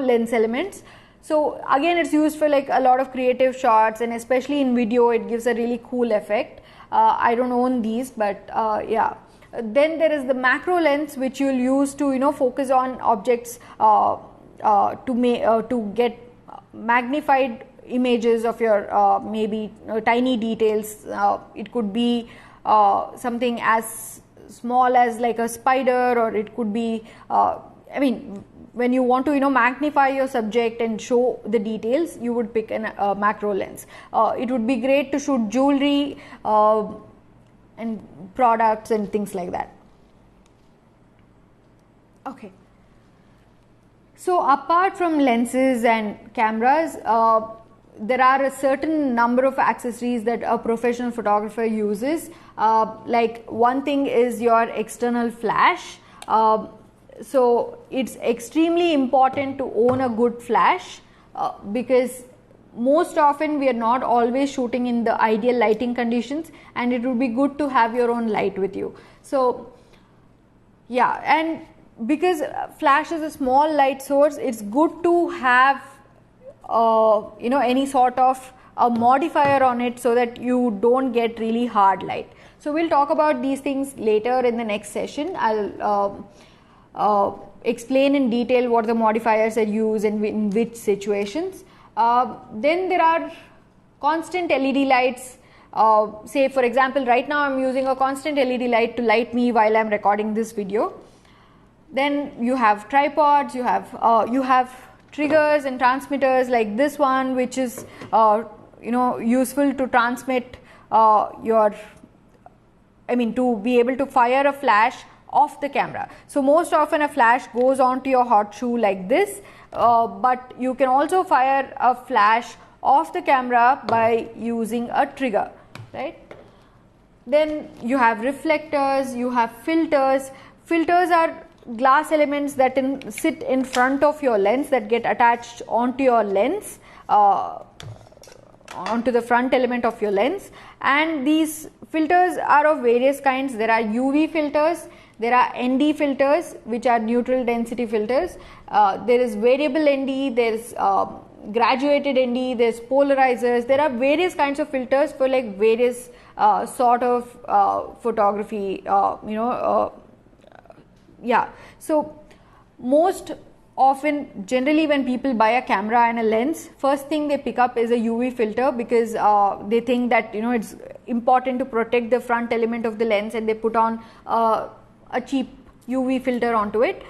lens elements. So again, it's used for like a lot of creative shots, and especially in video it gives a really cool effect. I don't own these, but yeah. Then there is the macro lens, which you'll use to focus on objects to get magnified images of your maybe tiny details. It could be something as small as like a spider, or it could be I mean, when you want to magnify your subject and show the details, you would pick a macro lens. It would be great to shoot jewelry and products and things like that. Okay. So apart from lenses and cameras, there are a certain number of accessories that a professional photographer uses. Like one thing is your external flash. So it's extremely important to own a good flash because most often we are not always shooting in the ideal lighting conditions, and it would be good to have your own light with you. So yeah, and because flash is a small light source, it's good to have any sort of a modifier on it so that you don't get really hard light. So we'll talk about these things later in the next session. I'll explain in detail what the modifiers are used and in which situations. Then there are constant LED lights. Say for example, right now I'm using a constant LED light to light me while I'm recording this video. Then you have tripods, you have triggers and transmitters like this one, which is useful to transmit to be able to fire a flash off the camera. So most often a flash goes onto your hot shoe like this, but you can also fire a flash off the camera by using a trigger, right? Then you have reflectors, you have filters. Filters are glass elements that sit in front of your lens, that get attached onto your lens, onto the front element of your lens. And these filters are of various kinds. There are UV filters, there are ND filters, which are neutral density filters. There is variable ND, there is graduated ND, there's polarizers. There are various kinds of filters for like various sort of photography, yeah. So most often, generally when people buy a camera and a lens, first thing they pick up is a UV filter, because they think that it's important to protect the front element of the lens, and they put on a cheap UV filter onto it.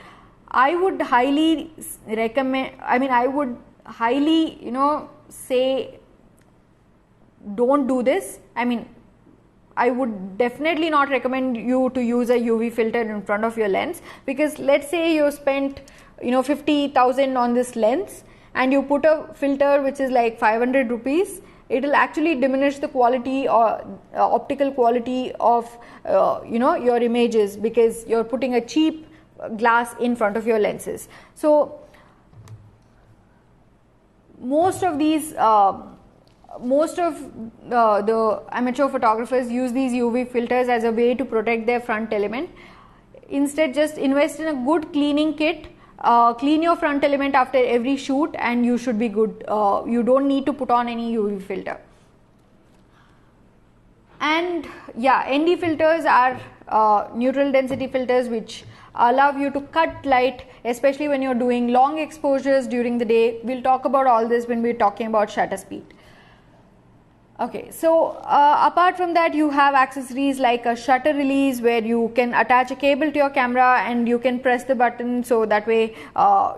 I would highly recommend, I would highly say don't do this. I would definitely not recommend you to use a UV filter in front of your lens, because let's say you spent 50,000 on this lens and you put a filter which is like 500 rupees. It will actually diminish the quality or optical quality of your images, because you're putting a cheap glass in front of your lenses. So most of these the amateur photographers use these UV filters as a way to protect their front element. Instead, just invest in a good cleaning kit. Clean your front element after every shoot and you should be good. You don't need to put on any UV filter. And yeah, ND filters are neutral density filters which allow you to cut light, especially when you're doing long exposures during the day. We'll talk about all this when we're talking about shutter speed. Okay, so apart from that, you have accessories like a shutter release, where you can attach a cable to your camera and you can press the button, so that way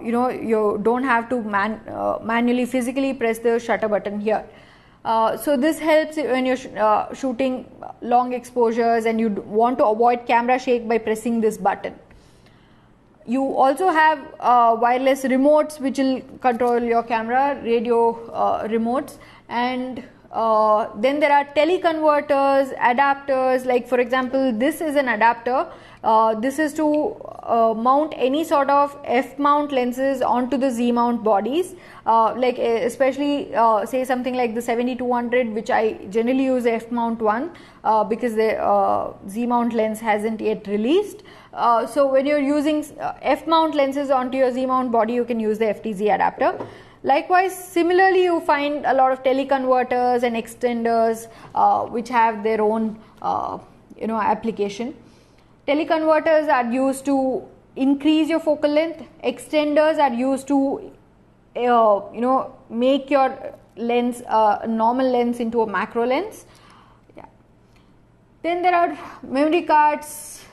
you don't have to manually physically press the shutter button here. So this helps when you're shooting long exposures and you want to avoid camera shake by pressing this button. You also have wireless remotes which will control your camera, radio remotes, and then there are teleconverters, adapters. Like for example, this is an adapter. This is to mount any sort of F-mount lenses onto the Z-mount bodies, like especially say something like the 7200, which I generally use the F-mount one because the Z-mount lens hasn't yet released. So when you're using F-mount lenses onto your Z-mount body, you can use the FTZ adapter. Likewise, similarly, you find a lot of teleconverters and extenders which have their own application. Teleconverters are used to increase your focal length. Extenders are used to make your lens a normal lens into a macro lens. Yeah. Then there are memory cards.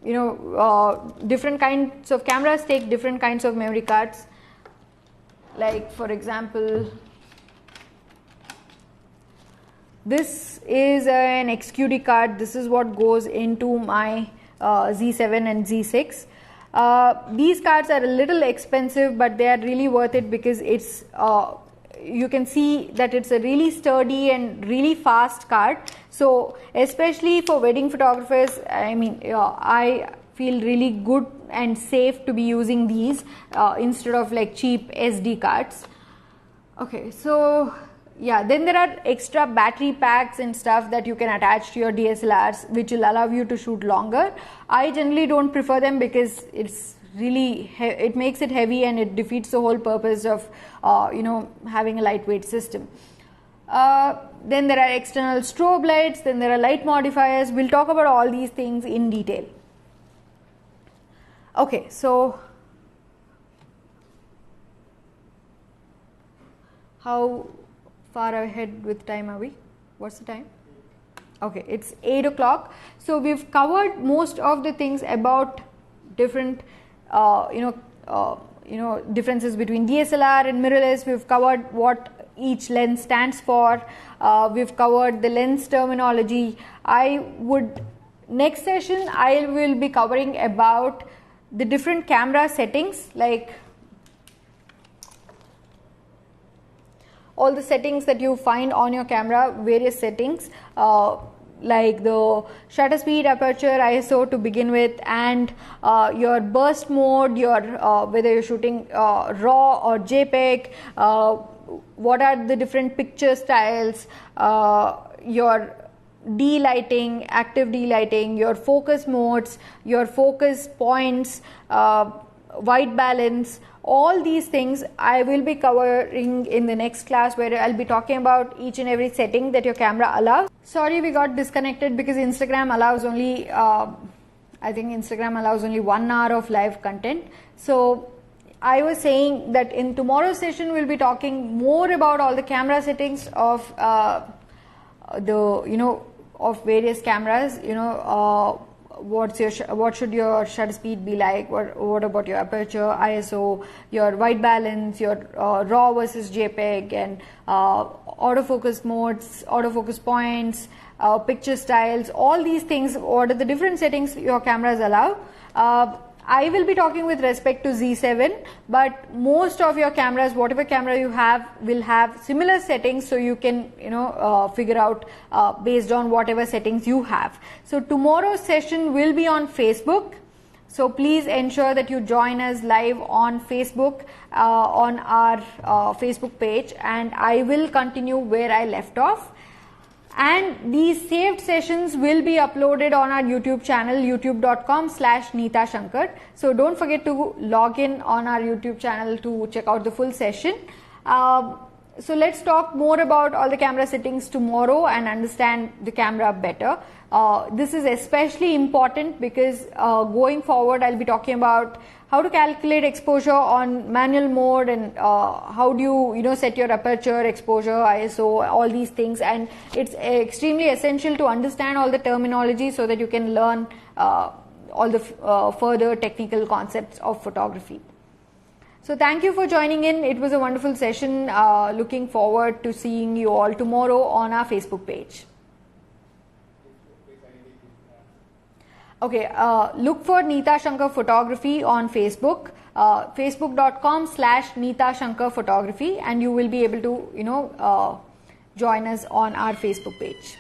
Different kinds of cameras take different kinds of memory cards. Like for example, this is an XQD card. This is what goes into my Z7 and Z6. These cards are a little expensive, but they are really worth it, because it's you can see that it's a really sturdy and really fast card. So especially for wedding photographers, I feel really good and safe to be using these instead of like cheap SD cards. Okay, so yeah, then there are extra battery packs and stuff that you can attach to your DSLRs, which will allow you to shoot longer. I generally don't prefer them because it's really it makes it heavy and it defeats the whole purpose of having a lightweight system. Then there are external strobe lights, then there are light modifiers. We'll talk about all these things in detail. Okay, so how far ahead with time are we? What's the time? Okay, it's 8 o'clock. So we've covered most of the things about different differences between DSLR and mirrorless. We've covered what each lens stands for. We've covered the lens terminology. Next session I will be covering about the different camera settings, like all the settings that you find on your camera, various settings. like the shutter speed, aperture, ISO to begin with, and your burst mode, your whether you're shooting RAW or JPEG, what are the different picture styles, your D-lighting, active D-lighting, your focus modes, your focus points, white balance. All these things I will be covering in the next class, where I'll be talking about each and every setting that your camera allows. Sorry, we got disconnected because Instagram allows only, I think Instagram allows only 1 hour of live content. So I was saying that in tomorrow's session, we'll be talking more about all the camera settings of of various cameras. What should your shutter speed be like, what about your aperture, ISO, your white balance, your RAW versus JPEG, and autofocus modes, autofocus points, picture styles, all these things. What are the different settings your cameras allow? I will be talking with respect to Z7, but most of your cameras, whatever camera you have, will have similar settings, so you can figure out based on whatever settings you have. So tomorrow's session will be on Facebook, so please ensure that you join us live on Facebook, on our Facebook page, and I will continue where I left off. And these saved sessions will be uploaded on our YouTube channel, youtube.com/Neeta Shankar. So don't forget to log in on our YouTube channel to check out the full session. So let's talk more about all the camera settings tomorrow and understand the camera better. This is especially important because going forward I'll be talking about how to calculate exposure on manual mode, and how do you set your aperture, exposure, ISO, all these things. And it's extremely essential to understand all the terminology so that you can learn all the further technical concepts of photography. So thank you for joining in. It was a wonderful session. Looking forward to seeing you all tomorrow on our Facebook page. Okay, look for Neeta Shankar Photography on Facebook, facebook.com/Neeta Shankar Photography, and you will be able to join us on our Facebook page.